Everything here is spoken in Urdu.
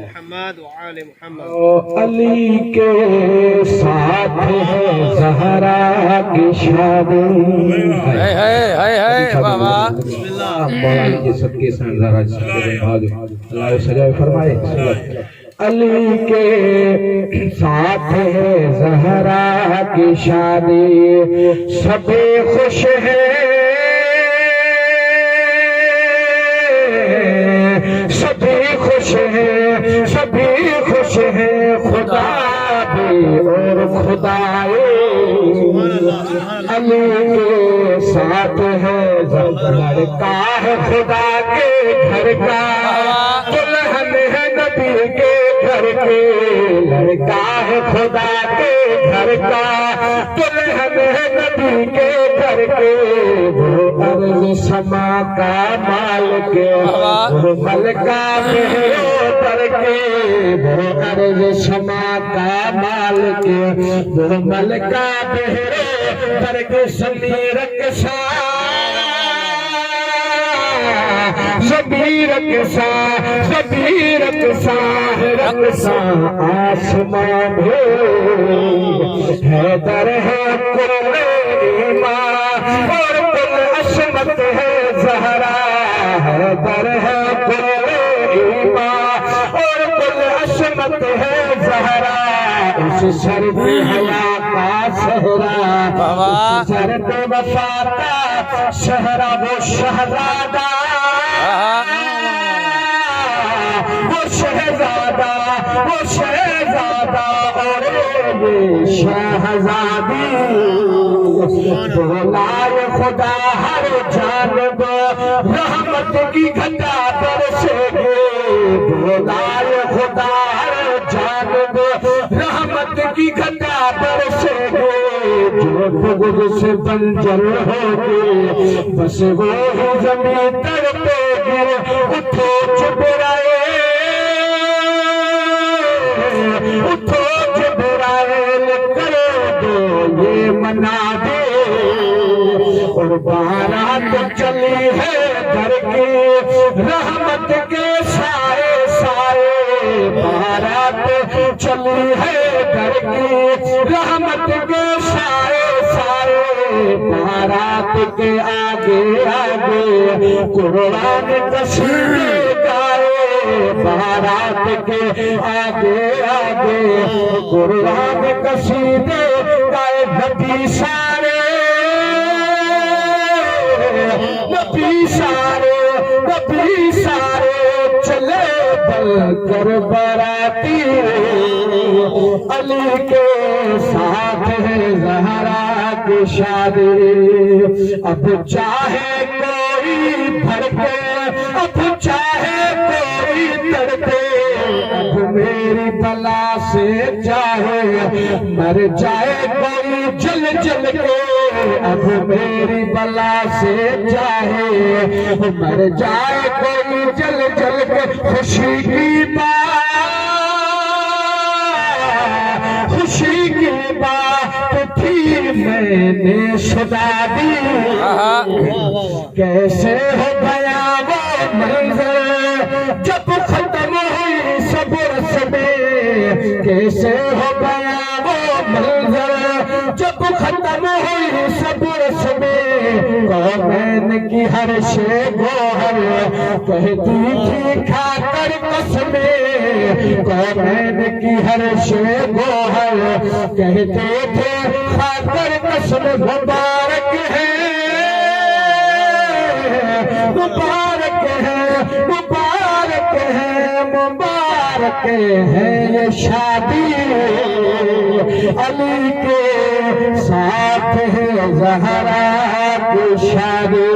محمد وعلى محمد علی کے ساتھ ہے زہرا کی شادی ہے بابا مولا کے صدقے سے ذرا اللہ سجائے فرمائے علی کے ساتھ ہے زہرا کی شادی سبھی خوش ہیں سبھی خوش ہیں سبھی خوش ہیں خدا بھی اور خدائے علی کے ساتھ ہے لڑکا ہے خدا کے گھر کا دلہن ہے نبی کے گھر کے لڑکا ہے خدا کے گھر کا دلہن ہے نبی کے گھر کے وہ عرض سما کا مالک وہ ملکہ مہر کے وہ عرض سما کا مالک وہ ملکہ مہر کے سمیر کسا زبیر کسا زبیر کسا رقصا آسمان ہے در ہے کل ایمان اور کل عصمت ہے زہرا ہے در ہے کل ایمان اور کل عصمت ہے زہرا اس سر پہ حیا کا صحرا اس سر پہ وفا کا صحرا وہ شہزادہ وہ شہزادہ وہ شہزادہ اور شہزادی بولائے خدا ہر جانب رحمت کی گھٹا برسے گے بولائے خدا ہر بغض سے بنجر ہوگی بس وہ ہی زمین تڑپے گی اٹھو جبرائیل اٹھو جبرائیل کرو دو یہ منادی اور بارات چلی ہے گھر کی رحمت کے سائے سائے بارات چلی ہے گھر کی رحمت کے سائے سائے بارات کے آگے آگے قرآن قصیدے گائے بارات کے آگے آگے قرآن قصیدے گائے نبی سارے نبی سارے چلے بل کر باراتی علی کے ساتھ ہے زہرا کی شادی اب چاہے کوئی بھڑکے اب چاہے کوئی تڑپے اب میری بلا سے چاہے مر جائے کوئی جل جل کے اب میری بلا سے چاہے مر جائے کوئی جل جل کے خوشی کی بات تھی میں نے سنا دی کیسے ہو گیا وہ منظر جب ختم ہوئی صبر میں کیسے ہو گیا وہ منظر جب ختم ہوئی صبر میں قومین کی ہر شے گوہر کہتی تھی کھا کر قسمیں قومین کی ہر شے گوہر کہتے تھے کھا کر قسم مبارک ہے مبارک ہے مبارک ہے مبارک ہے یہ شادی علی کے ساتھ ہے زہرا کی شادی